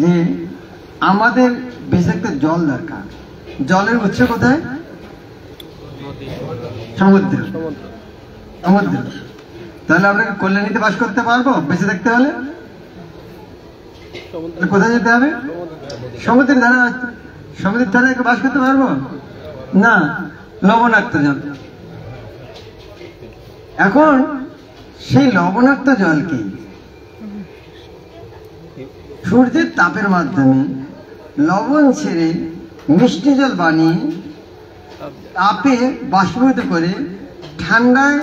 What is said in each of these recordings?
যে আমাদের বেশিরভাগ জল দরকার। জলের উৎস কোথায়? সমুদ্র। সমুদ্র। তাহলে আমরা কল্যাণীতে বাস করতে পারবো বেঁচে থাকতে হলে? কোথায় যেতে হবে? সমুদ্রের ধারে। সমুদ্রের ধারে বাস করতে পারবো না, লবণাক্ত জল। এখন সেই লবণাক্ত জলকে সূর্যের তাপের মাধ্যমে লবণ ছেড়ে মিষ্টি জল বানিয়ে তাপে বাষ্পীভূত করে ঠান্ডায়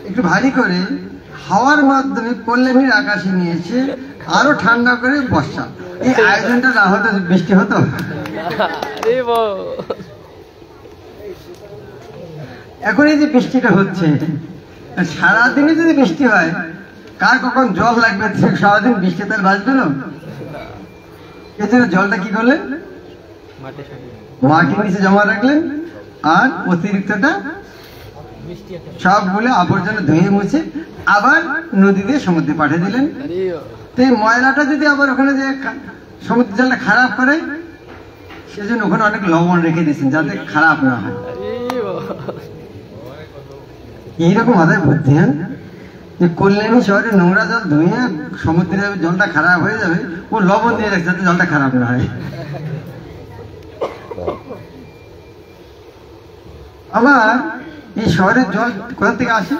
একটু ভারী করে হাওয়ার মাধ্যমে কল্যাণীর আকাশে নিয়েছে আরো ঠান্ডা করে বর্ষা। এই আয়োজনটা না হতো বৃষ্টি হতো? এখন এই যে বৃষ্টিটা হচ্ছে, সারাদিনে যদি বৃষ্টি হয়, কার কখন জল লাগবে সারাদিন বৃষ্টি তাহলে বাঁচবে না। এছাড়া জলটা কি করলেন? মাটির নিচে জমা রাখলেন, আর অতিরিক্তটা সবগুলো আবর্জনা ধুয়ে মুছে আবার নদী দিয়ে সমুদ্রে পাঠিয়ে দিলেন। তো এই ময়লাটা যদি আবার ওখানে যে সমুদ্র জলটা খারাপ করে, সেজন্য ওখানে অনেক লবণ রেখে দিয়েছেন যাতে খারাপ না হয়। এইরকম মাথায় বুদ্ধি, হ্যাঁ, যে কল্যাণী শহরে নোংরা জল ধুয়ে সমুদ্রে জলটা খারাপ হয়ে যাবে, ও লবণ দিয়ে রাখছে যাতে জলটা খারাপ না হয়। আবার এই শহরের জল কোথা থেকে আসে?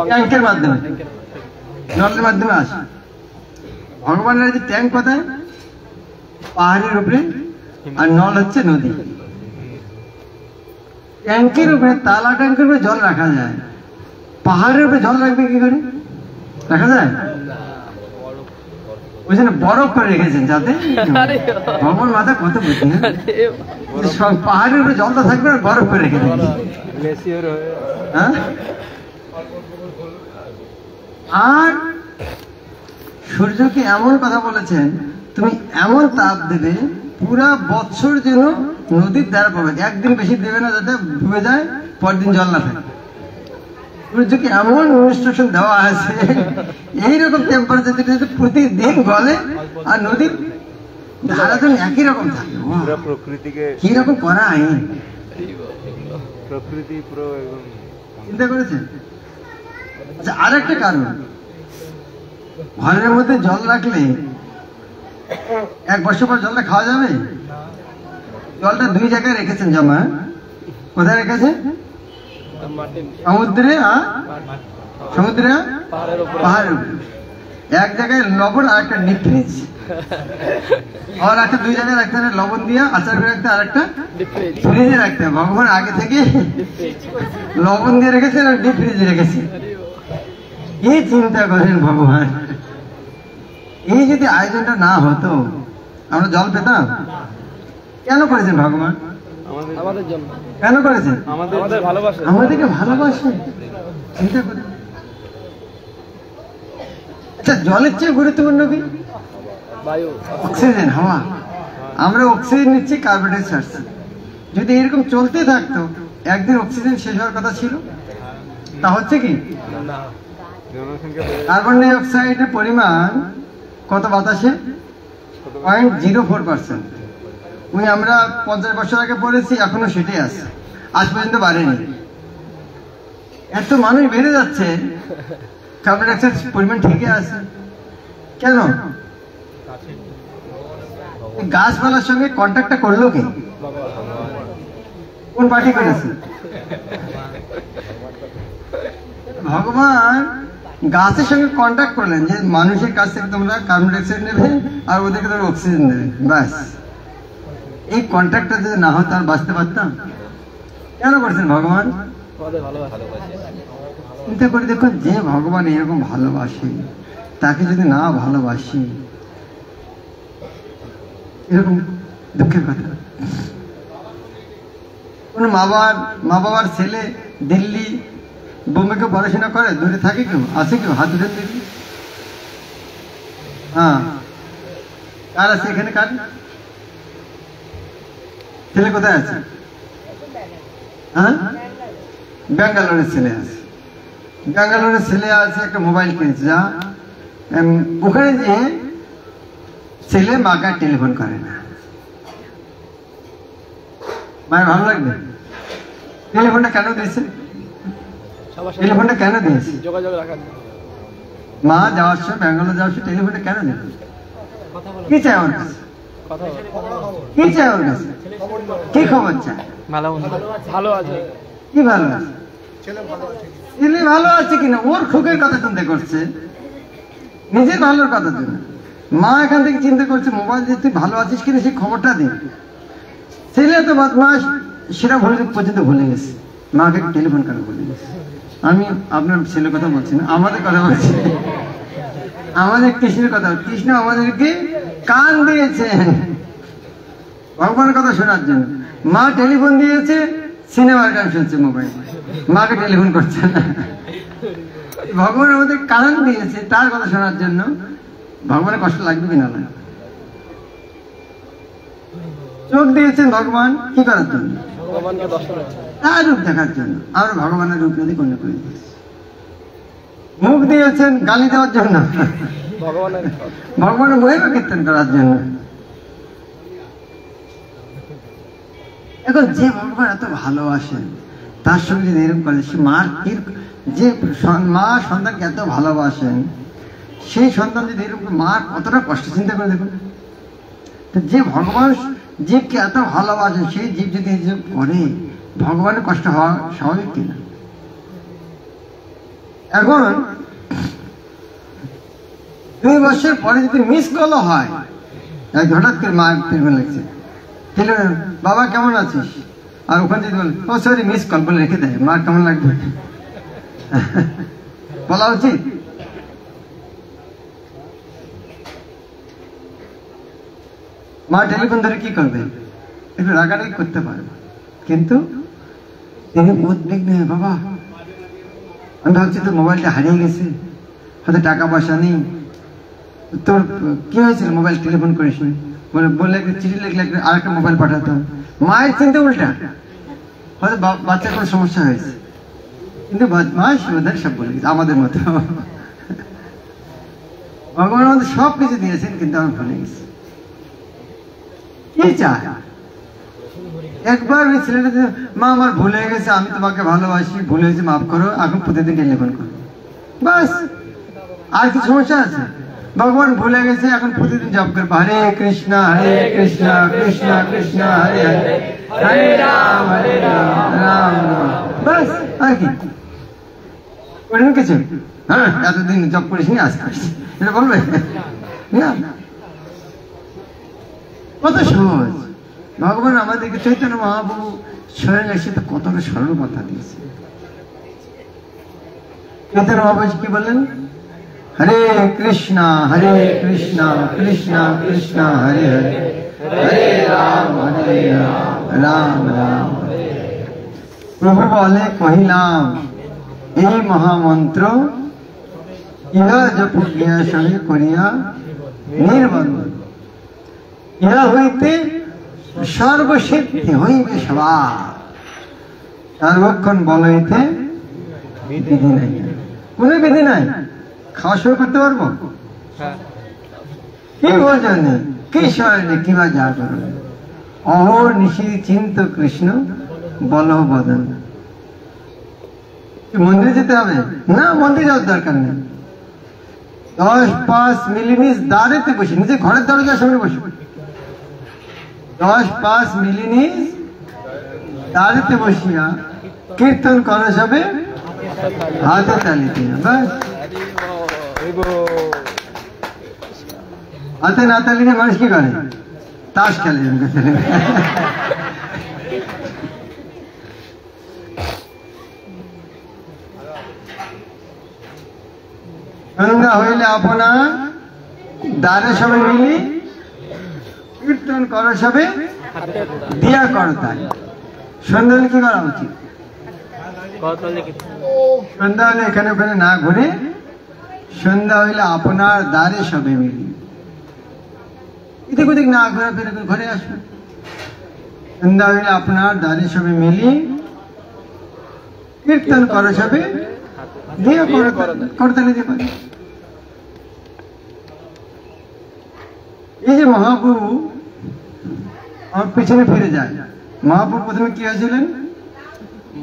ট্যাঙ্কের মাধ্যমে, জলের মাধ্যমে আসে। ভগবানের যে ট্যাঙ্ক কোথায়? পাহাড়ের উপরে, আর নল হচ্ছে নদী। ট্যাঙ্কের উপরে, তালা ট্যাঙ্কের উপরে জল রাখা যায়, পাহাড়ের উপরে জল রাখবে কি করে? রাখা যায়? ওই জন্য বরফ করে রেখেছেন যাতে। ভগবান মাথা কত বুঝি, পাহাড়ের উপরে জলটা থাকবে আর বরফ করে রেখে দেবে। হ্যাঁ, আর সূর্যকে এমন কথা বলেছেন, তুমি এমন তাপ দেবে পুরা বছর যেন নদীর দ্বারা পড়বে, একদিন বেশি দেবে না যাতে ডুবে যায়, পরদিন জল না থাকে। সূর্যকে এমন ইনস্ট্রাকশন দেওয়া আছে, এইরকম টেম্পারেচার যদি প্রতিদিন গলে, আর নদীর ধারা যেন একই রকম থাকে। প্রকৃতিকে কিরকম করা আইন, প্রকৃতি পুরো চিন্তা করেছেন? আচ্ছা, আর একটা কারণ, ঘরের মধ্যে জল রাখলে 1 বছর পর জলটা খাওয়া যাবে? জলটা 2 জায়গায় রেখেছেন জমা। কোথায় রেখেছে? সমুদ্রে, সমুদ্রে পাহাড়ের উপরে। এক জায়গায় লবণ আর একটা ডিপ ফ্রিজ, আর একটা 2 জায়গায় রাখতে হবে, লবণ দিয়ে আচার করে রাখতে, আর একটা ফ্রিজে রাখতে হবে। ভগবান আগে থেকে লবণ দিয়ে রেখেছেন আর ডিপ ফ্রিজে রেখেছে। কি চিন্তা করেন ভগবান! এই যদি আয়োজনটা না হতো, আমরা জল পেতাম? কেন করেছেন ভগবান? আমাদের জন্য। কেন করেছেন? আমাদের ভালোবাসে, আমাদেরকে ভালোবাসে। চিন্তা করেন। আচ্ছা, জলের চেয়ে গুরুত্বপূর্ণ কি? বায়ু, অক্সিজেন, হাওয়া। আমরা অক্সিজেন নিচ্ছি, কার্বন ডাই অক্সাইড ছাড়ছি। যদি এরকম চলতে থাকতো, একদিন অক্সিজেন শেষ হওয়ার কথা ছিল। তা হচ্ছে কি? কার্বন ডাই অক্সাইডের পরিমাণ কত বাতাসে? 0.04%। ওই আমরা 50 বছর আগে পড়েছি, এখনো সেটাই আছে, আজ পর্যন্ত বাড়েনি। এত মানুষ বেড়ে যাচ্ছে, কার্বন ডাই অক্সাইড পরিমাণ ঠিকই আছে। কেন? গাছপালার সঙ্গে কন্ট্যাক্টটা করলো কে? কোন পার্টি করেছে? ভগবান গাছের সঙ্গে কন্ট্যাক্ট করলেন যে মানুষের কাছ থেকে তোমরা কার্বন ডাই অক্সাইড নেবে আর ওদেরকে তোমরা অক্সিজেন দেবে, ব্যাস। এই কন্ট্যাক্টটা যদি না হতো আর বাঁচতে পারতাম? কেন করছেন ভগবান? চিন্তা করে দেখুন, যে ভগবান এরকম ভালোবাসে, তাকে যদি না ভালোবাসি, এরকম দুঃখের কথা। কোন মা বাবার ছেলে দিল্লি বোম্বেকে পড়াশোনা করে, দূরে থাকে কেউ? আছে কেউ? হাত ধরে দেখি। হ্যাঁ, কার আছে এখানে? কার ছেলে কোথায় আছে? হ্যাঁ, ব্যাঙ্গালোরের ছেলে আছে। ব্যাঙ্গালোরের ছেলে আছে, একটা মোবাইল কিনেছে, যা ওখানে যে ছেলে মাকে টেলিফোন করে না, মায়ের ভালো লাগবে? টেলিফোনটা কেন দিয়েছে? টেলিফোনটা কেন দিয়েছে? যোগাযোগ রাখার মা যাওয়ার সময়, ব্যাঙ্গালোর যাওয়ার সময় টেলিফোনটা কেন দিল? কি চায় ওর কাছে? কথা কি চায় ওর কাছে? কি খবর চায়? ভালো আছে, কি ভালো আছে? ছেলে ভালো আছে কিনা ওর সুখের কথা চিন্তা করছে, নিজের ভালোর কথা জন্য। মা এখান থেকে চিন্তা করছে মোবাইল দিয়ে তুই ভালো আছিস কিনা সেই খবরটা দে। ছেলে তো বদমাস, সেটা পর্যন্ত ভুলে গেছে, মাকে টেলিফোন কেন ভুলে গেছে। আমি আপনার ছেলের কথা বলছি না, আমাদের কথা বলছি, আমাদের কৃষ্ণের কথা। কৃষ্ণ আমাদেরকে কান দিয়েছেন ভগবানের কথা শোনার জন্য। মা টেলিফোন দিয়েছে, সিনেমার গান শুনছে মোবাইল, মাকে টেলিফোন করছে না। ভগবান আমাদের কান দিয়েছে তার কথা শোনার জন্য। ভগবানের কষ্ট লাগবে কিনা? চোখ দিয়েছেন ভগবান কি করার জন্য? ভগবানকে দর্শন, তার রূপ দেখার জন্য। আমরা ভগবানের রূপ নদী গণ্য করে দিয়েছি। মুখ দিয়েছেন গালি দেওয়ার জন্য, ভগবানের মহিমা কীর্তন করার জন্য। এখন যে ভগবান এত ভালোবাসেন তার সঙ্গে যদি এরকম করে, সে মার যে মা সন্তানকে এত ভালোবাসেন, সেই সন্তান যদি এরকম মার কতটা কষ্ট চিন্তা করে দেখুন। যে ভগবান জীবকে এত ভালোবাসে, সেই জীব যদি করে, ভগবানের কষ্ট হওয়া স্বাভাবিক কিনা? এখন 2 বছর পরে যদি মিস কলও হয়, হঠাৎ করে মা টেলিফোন লাগছে, বাবা কেমন আছিস, আর ওখানে যদি বলে ও সরি মিস কল বলে রেখে দেয়, মার কেমন লাগবে? বলা উচিত? মা টেলিফোন ধরে কি করবে? একটু রাগারাগি করতে পারবে, কিন্তু তিনি উদ্বিগ্ন হয়ে, বাবা আমি ভাবছি তোর মোবাইলটা হারিয়ে গেছে, হয়তো টাকা পয়সা নেই, তোর কি হয়েছিল মোবাইল টেলিফোন করিস নি, বললে চিঠি লিখলে আরেকটা মোবাইল পাঠাতাম। মায়ের চিন্তা উল্টা, হয়তো বাচ্চার কোনো সমস্যা হয়েছে, কিন্তু বদমাস ওদের সব বলে গেছে আমাদের মতো। ভগবান আমাদের সব কিছু দিয়েছেন, কিন্তু আমি ভুলে গেছি। কি চায়? একবার ওই ছেলেটা, মা আমার ভুল হয়ে গেছে, আমি তোমাকে ভালোবাসি, ভুল হয়েছে মাফ করো, এখন প্রতিদিন টেলিফোন করো, বাস। আর কি সমস্যা আছে? ভগবান ভুলে গেছে, এখন প্রতিদিন জপ করবো হরে কৃষ্ণ কৃষ্ণ কৃষ্ণ হরে হরে, হরে রাম রাম রাম, বাস। আর কি করিনি কিছু? হ্যাঁ এতদিন জপ করিস নি, আজকে এটা বলবে না? কত সহজ। ভগবান আমাদেরকে চৈতন্য মহাপ্রভু স্বয়ং এসে তো কতটা সরল কথা দিয়েছে। চৈতন্য মহাপ্রভু কি বললেন? হরে কৃষ্ণ কৃষ্ণ কৃষ্ণ হরে হরে, হরে রাম রাম রাম। প্রভু বলে কহিলাম এই মহামন্ত্র ইহা জপিয়া সঙ্গে করিয়া নির্বন্ধ, ইহা হইতে সর্বসিদ্ধি হইবে সবার, সর্বক্ষণ বল হইতে বিধি নাই। কোন বিধি নাই? খাওয়া শুরু করতে পারবো? কি প্রয়োজন নেই, কি শরণে কিবা যা করো, অহর নিশি চিন্ত কৃষ্ণ বল বদন। মন্দিরে যেতে হবে না? মন্দিরে যাওয়ার দরকার নেই। 10-5 মিলিনিস দাঁড়াতে বসে, নিজে ঘরের দরজার সামনে বসে 10-5 মিলিনিস দাঁড়াতে বসিয়া কীর্তন করা যাবে হাতে তালি দিয়া, বাস। হাতে না তালি দিয়ে মানুষ কি করে? তাস খেলে। সন্ধ্যা হইলে আপনার দ্বারে সবে মিলি কীর্তন করা সবে দিয়া করতাল। সন্ধ্যা হলে কি করা উচিত? সন্ধ্যা হলে এখানে ওখানে না ঘুরে, সন্ধ্যা হইলে আপনার দ্বারে সবে মিলি, এদিক ওদিক না ঘোরা ফেরে ঘরে আসবে। সন্ধ্যা হইলে আপনার দ্বারে সবে মিলি কীর্তন করা সবে দিয়ে করতালি দিয়ে পারে। এই যে মহাপ্রভু আমার পেছনে ফিরে যায়, মহাপ্রভু প্রথমে কি হয়েছিলেন?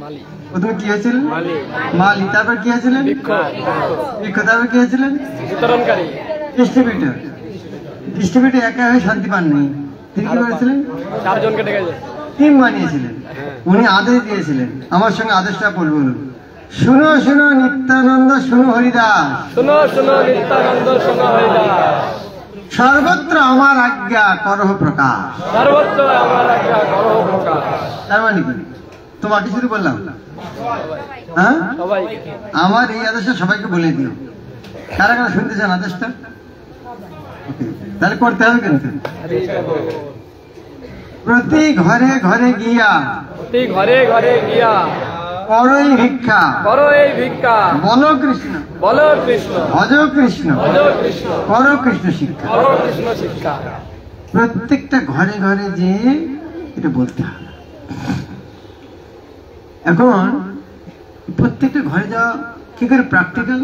মালি প্রথমে কি হয়েছিলেন? মালি মালি। তারপর কি হয়েছিলেন? ভিক্ষু। তারপর কি হয়েছিলেন? বিতরণকারী ডিস্ট্রিবিউটর। ডিস্ট্রিবিউটর একা হয়ে শান্তি পাননি, তিনি কি করেছিলেন? 4 জনকে ডেকেছে। টিম বানিয়েছিলেন। উনি আদেশ দিয়েছিলেন, আমার সঙ্গে আদেশটা বলুন, শুনো শুনো নিত্যানন্দ, শুনো হরিদাস, শুনো শুনো নিত্যানন্দ, শুনো হরিদাস, সর্বত্র আমার আজ্ঞা করহ প্রকাশ। সর্বত্র আমার আজ্ঞা করহ প্রকাশ। তার মানে কি? তোমাকে শুধু বললাম? হ্যাঁ, সবাই আমার এই আদেশটা সবাইকে বলে দিও। কারা কারা শুনতে চান আদেশটা? Okay, তাহলে করতে হবে কিন্তু। প্রতি ঘরে ঘরে গিয়া, প্রতি ঘরে ঘরে গিয়া, করই ভিক্ষা, করো এই ভিক্ষা, বলো কৃষ্ণ, বলো কৃষ্ণ, ভজ কৃষ্ণ, ভজ কৃষ্ণ, করো কৃষ্ণ শিক্ষা। করো কৃষ্ণ শিক্ষা। প্রত্যেকটা ঘরে ঘরে যে এটা বলতে হবে। এখন প্রত্যেকটা ঘরে যাওয়া কি করে প্র্যাকটিক্যাল?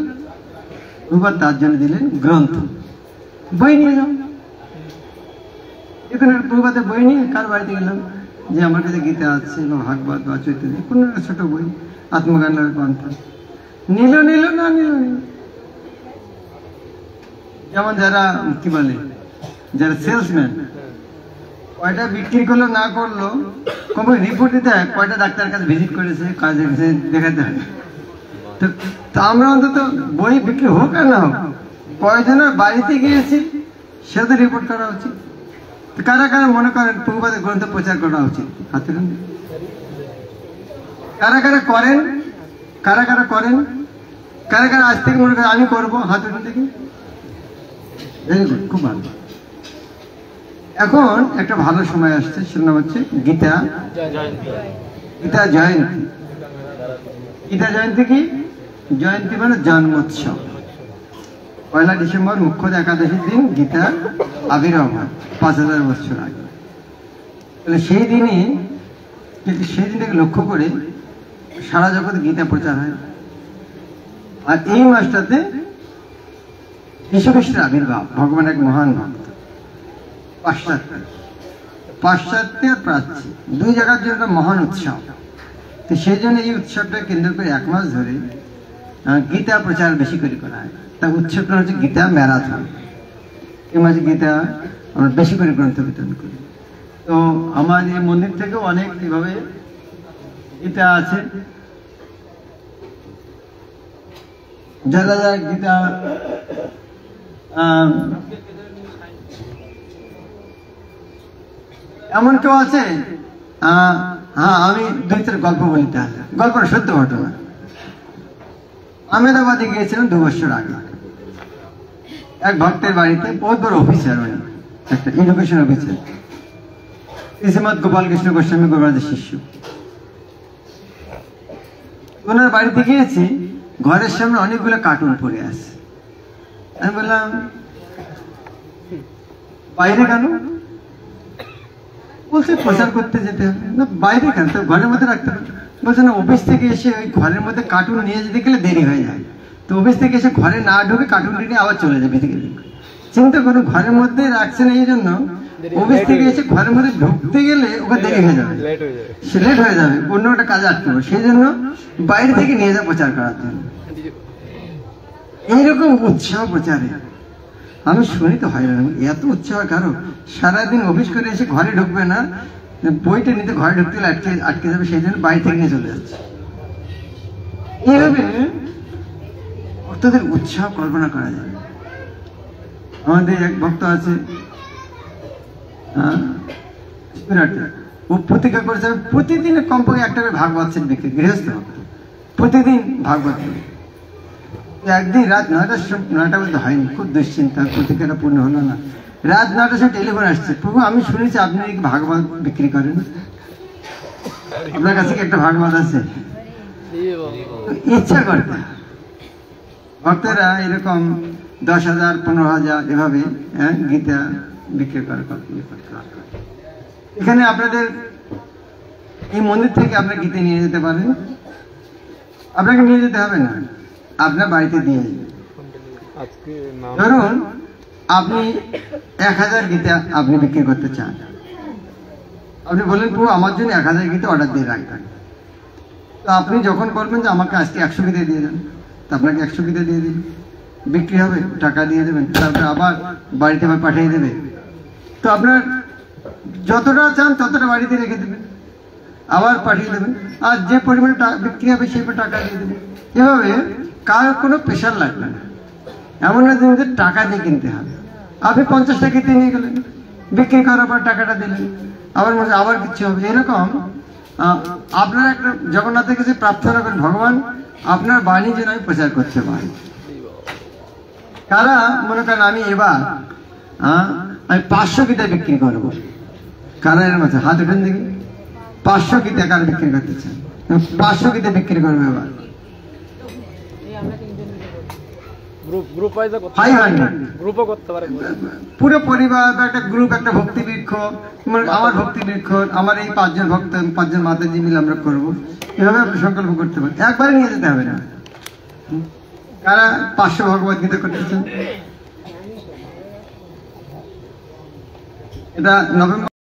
রূপার তার জন্য দিলেন গ্রন্থ, বই নিয়ে যাও। এখানে প্রভাতের বই নিয়ে কার বাড়িতে গেলাম, যে আমার কাছে গীতা আছে বা ভাগবত বা চৈতন্য, কোনো একটা ছোট বই, আত্মজ্ঞানের পন্থা নিল নিল, না নিল নিল। যেমন যারা কি বলে, যারা সেলসম্যান, কয়টা বিক্রি করলো না করলো কোম্পানি রিপোর্ট দিতে হয়, কয়টা ডাক্তার কাছে ভিজিট করেছে, কাজে দেখাতে হয়। তো আমরা অন্তত বই বিক্রি হোক আর না হোক, কয়জনের বাড়িতে গিয়েছি সেটা তো রিপোর্ট করা উচিত। কারা কারা মনে করেন প্রভুপাদের গ্রন্থ প্রচার করা উচিত? হাতে কারা কারা করেন? কারা কারা করেন? কারা কারা আজ থেকে মনে করেন আমি করবো? হাতে দেখি। ভেরি গুড, খুব ভালো। এখন একটা ভালো সময় আসছে, সেটা নাম হচ্ছে গীতা, গীতা জয়ন্তী। গীতা জয়ন্তী কি? জয়ন্তী মানে জন্মোৎসব। 1 ডিসেম্বর মুখ্য একাদশীর দিন গীতার আবির্ভাব হয় 5000 বছর আগে। তাহলে সেই দিনটাকে লক্ষ্য করে সারা জগতে গীতা প্রচার হয়। আর এই মাসটাতে যীশুখ্রিস্টের আবির্ভাব, ভগবান এক মহান ভক্ত। পাশ্চাত্য আর প্রাচ্য দুই জায়গার জন্য মহান উৎসব। তো সেই জন্য এই উৎসবটা কেন্দ্র করে 1 মাস ধরে গীতা প্রচার বেশি করে করা হয়। তার উৎসবটা হচ্ছে গীতা ম্যারাথন। এই মাসে গীতা আমরা বেশি করে গ্রন্থ বিতরণ করি। তো আমার এই মন্দির থেকেও অনেক এভাবে গীতা আছে। যারা যারা গীতা এমন কেউ আছে, হ্যাঁ আমি 2-3 গল্প বলি। তাহলে গল্পটা সত্য ঘটনা। আহমেদাবাদে গিয়েছিলাম 2 বছর আগে, এক ভক্তের বাড়িতে। বহুত বড় অফিসার, উনি একটা এডুকেশন অফিসার, শ্রীমৎ গোপাল কৃষ্ণ গোস্বামী গোপালের শিষ্য। ওনার বাড়িতে গিয়েছি, ঘরের সামনে অনেকগুলো কার্টুন পড়ে আছে। আমি বললাম বাইরে কেন? বলছে প্রচার করতে যেতে হবে। না বাইরে কেন, তো ঘরের মধ্যে রাখতে হবে। বলছে না, অফিস থেকে এসে ওই ঘরের মধ্যে কার্টুন নিয়ে যেতে গেলে দেরি হয়ে যায়, তো অফিস থেকে এসে ঘরে না ঢুকে কার্টুনটি নিয়ে আবার চলে যাবে। চিন্তা করুন, ঘরের মধ্যে রাখছেন এই জন্য অফিস থেকে এসে ঘরের মধ্যে ঢুকতে গেলে ওকে দেরি হয়ে যাবে, সে লেট হয়ে যাবে, অন্য একটা কাজে আটকে হবে। সেই জন্য বাইরে থেকে নিয়ে যা প্রচার করার জন্য। এইরকম উৎসাহ প্রচারে আমি শুনি তো হয় না, এত উৎসাহ কারো। সারাদিন অফিস করে এসে ঘরে ঢুকবে না, বইটা নিতে ঘরে ঢুকতে গেলে আটকে যাবে, সেই জন্য বাইরে থেকে নিয়ে চলে যাচ্ছে। এইভাবে ভক্তদের উৎসাহ কল্পনা করা যায়। আমাদের এক ভক্ত আছে, ও প্রতিজ্ঞা করেছে প্রতিদিনে কমপক্ষে একটা করে ভাগবত সেট বিক্রি, গৃহস্থ ভক্ত, প্রতিদিন ভাগবত। একদিন রাত 9টা বলতে হয়নি, খুব দুশ্চিন্তা, প্রতিজ্ঞাটা পূর্ণ হলো না। রাত 9টার সময় টেলিফোন আসছে, প্রভু আমি শুনেছি আপনি ভাগবত বিক্রি করেন, আপনার কাছে কি একটা ভাগবত আছে? ইচ্ছা করতে ভক্তরা এরকম 10,000 15,000 এভাবে গীতা বিক্রি করে। এখানে আপনাদের এই মন্দির থেকে আপনারা গীতা নিয়ে যেতে পারেন, আপনাকে নিয়ে যেতে হবে না, আপনার বাড়িতে দিয়ে যাবেন। ধরুন আপনি 1000 গীতা আপনি বিক্রি করতে চান, আপনি বললেন প্রভু আমার জন্য 1000 গীতা অর্ডার দিয়ে রাখবেন। তো আপনি যখন বলবেন যে আমাকে আজকে 100 গীতা দিয়ে দেন, তো আপনাকে 100 গীতা দিয়ে দিন, বিক্রি হবে, টাকা দিয়ে দেবেন, তারপরে আবার বাড়িতে পাঠিয়ে দেবে। তো আপনার যতটা চান ততটা বাড়িতে রেখে দেবেন, আবার পাঠিয়ে দেবেন, আর যে পরিমাণে বিক্রি হবে সেই টাকা দিয়ে দেবেন। এভাবে কারোর কোনো প্রেশার লাগবে না। এমন না যে টাকা দিয়ে কিনতে হবে। আপনি 50 টাকা নিয়ে গেলেন, বিক্রি করার পর টাকাটা দিলেন, আবার মনে আবার কিছু হবে। এরকম আপনারা একটা জগন্নাথের কাছে প্রার্থনা করেন, ভগবান আপনার বাণী যেন আমি প্রচার করতে পারি। কারা মনে করেন আমি এবার আমি 500 গীতা বিক্রি করবো, কারা এর মাঝে হাত উঠেন দেখি। 500 গীতা কারা বিক্রি করতে চান? 500 গীতা বিক্রি করবে এবার। পুরো পরিবার বা একটা গ্রুপ, একটা ভক্তি বৃক্ষ, আমার ভক্তি বৃক্ষ, আমার এই 5 জন ভক্ত, 5 জন মাতাজি মিলে আমরা করবো, এভাবে আপনি সংকল্প করতে পারেন। একবারে নিয়ে যেতে হবে না। কারা 500 ভগবত গীতা করতে চান? এটা নভেম্বর